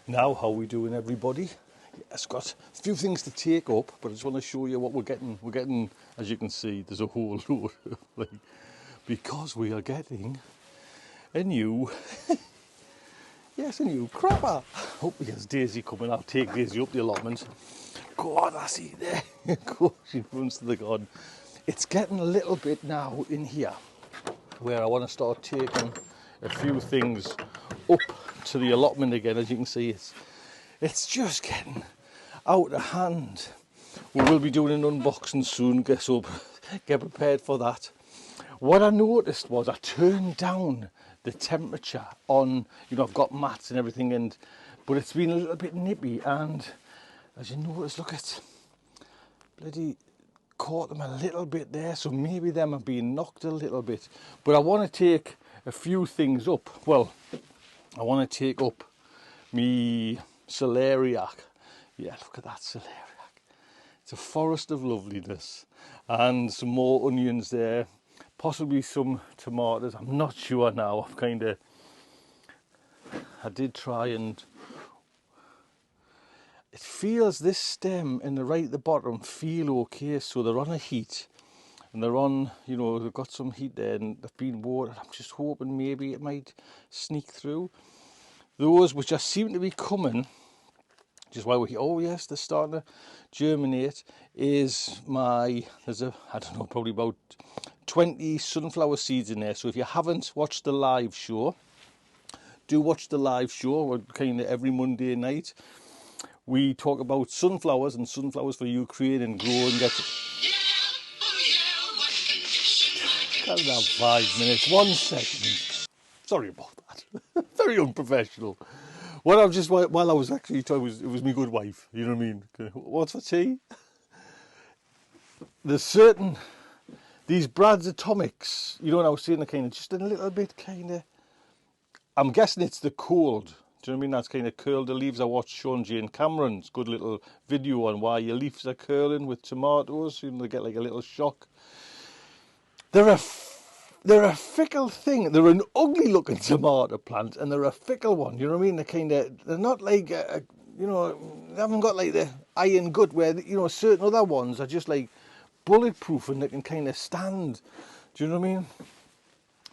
Now, how we doing, everybody? It's got a few things to take up, but I just want to show you what we're getting. We're getting, as you can see, there's a whole load of, because we are getting a new, yes, a new crapper. Hope there's Daisy coming. I'll take Daisy up the allotment. Go on, I see there. Go, she runs to the garden. It's getting a little bit now in here where I want to start taking a few things up to the allotment again. As you can see, it's just getting out of hand. We will be doing an unboxing soon, so get prepared for that. What I noticed was I turned down the temperature on, I've got mats and everything, but it's been a little bit nippy, and as you notice, look, it's bloody caught them a little bit there, so maybe them have been knocked a little bit. But I want to take a few things up. Well, I want to take up me celeriac. Yeah, look at that celeriac. It's a forest of loveliness. And some more onions there. Possibly some tomatoes. I'm not sure now. I did try, and it feels, this stem and the right at the bottom feel okay. So they're on a heat. And they're on, they've got some heat there and they've been watered. I'm just hoping maybe it might sneak through. Those which are seem to be coming, just while we're here, oh yes, they're starting to germinate, there's I don't know, probably about 20 sunflower seeds in there. So if you haven't watched the live show, do watch the live show. We're kind of every Monday night. We talk about sunflowers and sunflowers for Ukraine and grow and get... Can't have 5 minutes, 1 second. Sorry about that. Very unprofessional. Well, I was just, while I was actually talking, it was my good wife. You know what I mean? What's for tea? There's certain, these Brad's Atomics, and I was saying the kind of, just a little bit kind of, I'm guessing it's the cold. Do you know what I mean? That's kind of curled the leaves. I watched Sean Jane Cameron's good little video on why your leaves are curling with tomatoes. They get like a little shock. They're a fickle thing. They're an ugly looking tomato plant, and they're a fickle one. You know what I mean? They're not like, they haven't got like the iron gut where, certain other ones are just like bulletproof and they can kind of stand. Do you know what I mean?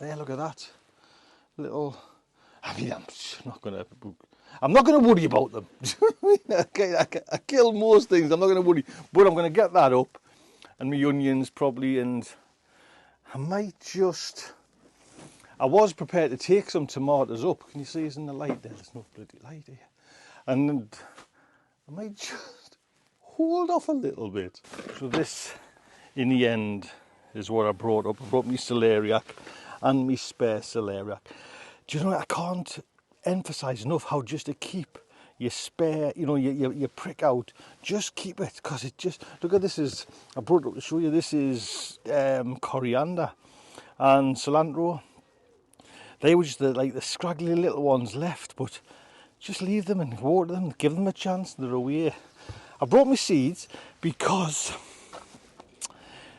Yeah, look at that. I'm not going to worry about them. Do you know what I mean? I kill most things. I'm not going to worry. But I'm going to get that up. And my onions probably, and I was prepared to take some tomatoes up. Can you see it's in the light there? There's no bloody light here. And I might just hold off a little bit. So this, in the end, is what I brought up. I brought me celeriac and me spare celeriac. Do you know what? I can't emphasise enough how just to keep your spare, your prick out, just keep it, because it just, look at this, I brought it up to show you, this is coriander and cilantro. They were just the scraggly little ones left, but just leave them and water them, give them a chance, they're away. I brought my seeds because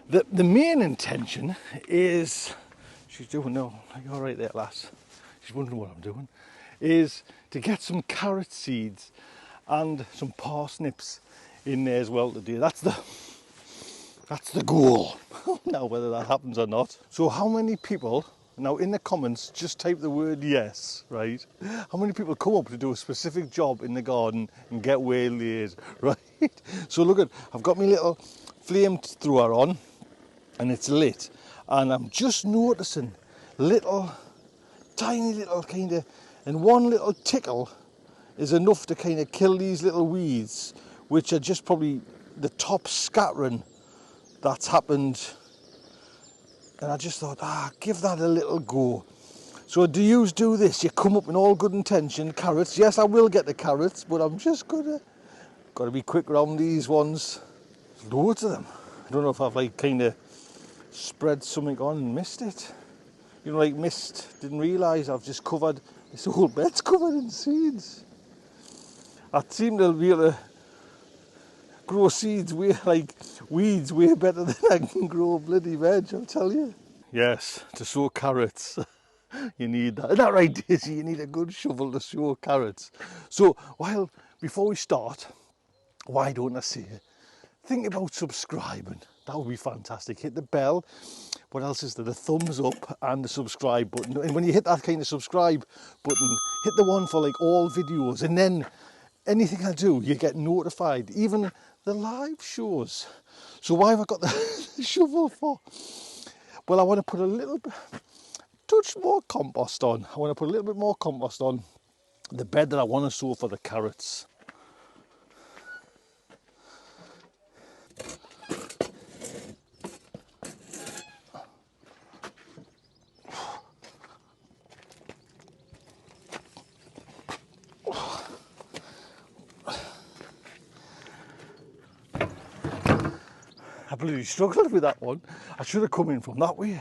the main intention is, she's doing, no, you're all right there, lass, she's wondering what I'm doing, is to get some carrot seeds and some parsnips in there as well today. That's the goal. Now, whether that happens or not. So how many people, now in the comments, just type the word yes, right? How many people come up to do a specific job in the garden and get waylaid, right? So look I've got my little flame thrower on and it's lit. And I'm just noticing tiny little kind of, and one little tickle is enough to kind of kill these little weeds, which are just probably the top scattering that's happened. And I just thought, give that a little go. So do you do this? You come up in all good intention, carrots. Yes, I will get the carrots, but I'm just got to be quick around these ones. There's loads of them. I don't know if I've kind of spread something on and missed it. Didn't realise I've just covered, this whole bed's covered in seeds. I seem to be able to grow seeds weeds way better than I can grow bloody veg, I'll tell you. Yes, to sow carrots. You need that. Isn't that right, Daisy? You need a good shovel to sow carrots. So, before we start, why don't I say, think about subscribing. That would be fantastic. Hit the bell. What else is there? The thumbs up and the subscribe button. And when you hit that kind of subscribe button, hit the one for like all videos. And then anything I do, you get notified. Even the live shows. So why have I got the shovel for? Well, I want to put a little bit, touch more compost on. I want to put a little bit more compost on the bed that I want to sow for the carrots. I bloody struggled with that one. I should have come in from that way.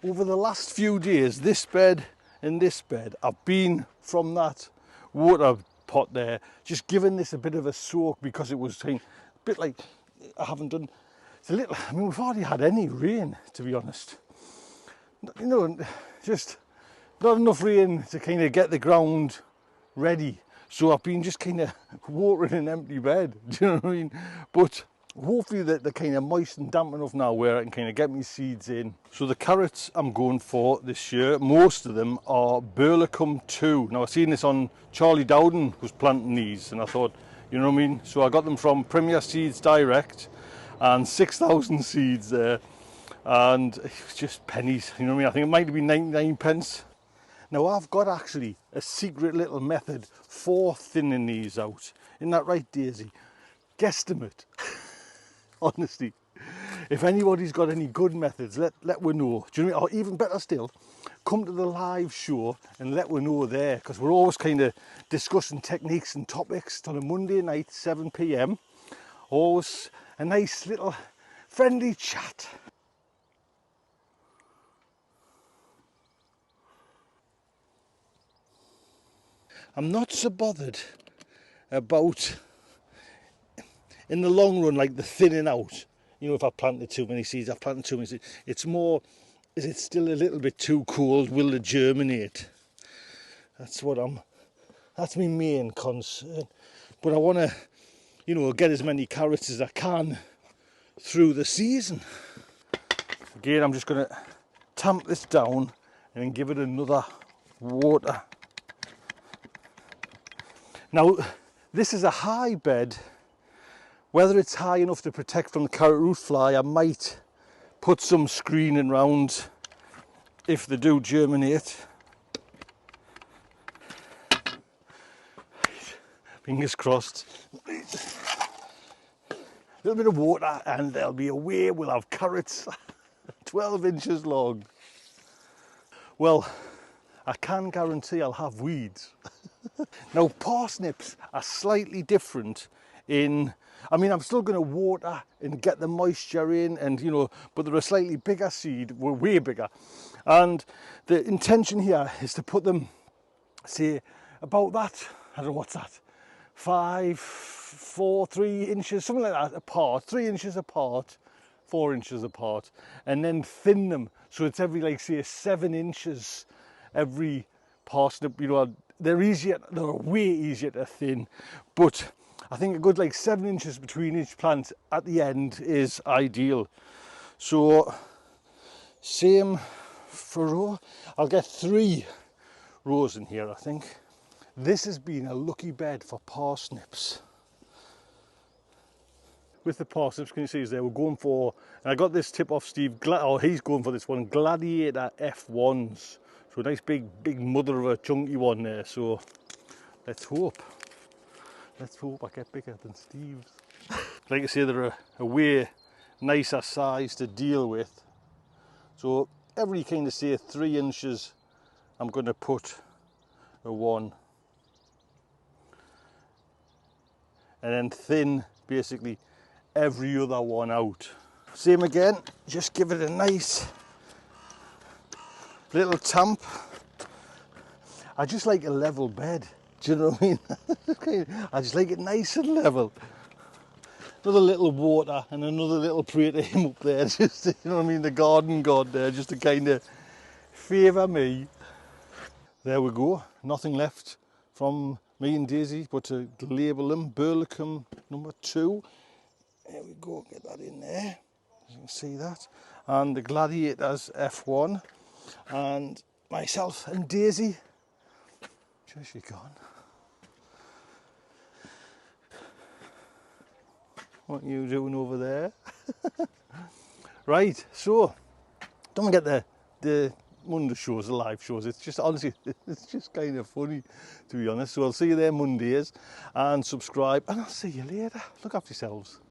Over the last few days, this bed and this bed, I've been from that water pot there, just giving this a bit of a soak because it was a bit like I haven't done. It's a little. I mean, we've hardly had any rain, to be honest. You know, just not enough rain to kind of get the ground ready. So I've been just kind of watering an empty bed. Do you know what I mean? But hopefully they're kind of moist and damp enough now where I can kind of get my seeds in. So the carrots I'm going for this year, most of them are Burlicum 2. Now I've seen this on Charlie Dowden was planting these, and I thought, you know what I mean? So I got them from Premier Seeds Direct, and 6,000 seeds there, and it was just pennies. You know what I mean? I think it might have been 99 pence. Now I've got actually a secret little method for thinning these out. Isn't that right, Daisy? Guesstimate. Honestly, if anybody's got any good methods, let we know. Do you know what I mean? Or even better still, come to the live show and let we know there, because we're always kind of discussing techniques and topics on a Monday night, 7 p.m. Always a nice little friendly chat. I'm not so bothered about, in the long run, like the thinning out. You know, if I planted too many seeds, I've planted too many seeds. It's more, is it still a little bit too cold? Will it germinate? That's my main concern. But I want to, you know, get as many carrots as I can through the season. Again, I'm just going to tamp this down and then give it another water. Now, this is a high bed. Whether it's high enough to protect from the carrot root fly, I might put some screening round if they do germinate. Fingers crossed. A little bit of water and they'll be away. We'll have carrots 12 inches long. Well, I can guarantee I'll have weeds. Now, parsnips are slightly different in, I mean, I'm still going to water and get the moisture in, and you know, but they're a slightly bigger seed, we're way bigger. And the intention here is to put them, say, about that, I don't know what's that, 5, 4, 3 inches, something like that apart, 3 inches apart, 4 inches apart, and then thin them. So it's every, like, say, 7 inches every parsnip. You know, they're way easier to thin, but I think a good like 7 inches between each plant at the end is ideal. So same for row. I'll get 3 rows in here, I think. This has been a lucky bed for parsnips. With the parsnips, can you see, we're going for, and I got this tip off Steve, he's going for this one, Gladiator F1s. So a nice big mother of a chunky one there. So let's hope I get bigger than Steve's. Like I say, they're a way nicer size to deal with. So every kind of, say, 3 inches, I'm going to put a 1. And then thin basically every other one out. Same again, just give it a nice little tamp. I just like a level bed. Do you know what I mean? I just like it nice and level. another little water and another little prayer to him up there. Just, you know what I mean, the garden god there, just to kind of favour me. There we go. Nothing left from me and Daisy but to label them. Burlicum number 2. There we go. Get that in there. You can see that. And the Gladiators F1. And myself and Daisy. Where's she gone? What are you doing over there? Right, so don't forget the Monday shows, the live shows. It's just honestly, it's just kind of funny, to be honest. So I'll see you there Mondays, and subscribe, and I'll see you later. Look after yourselves.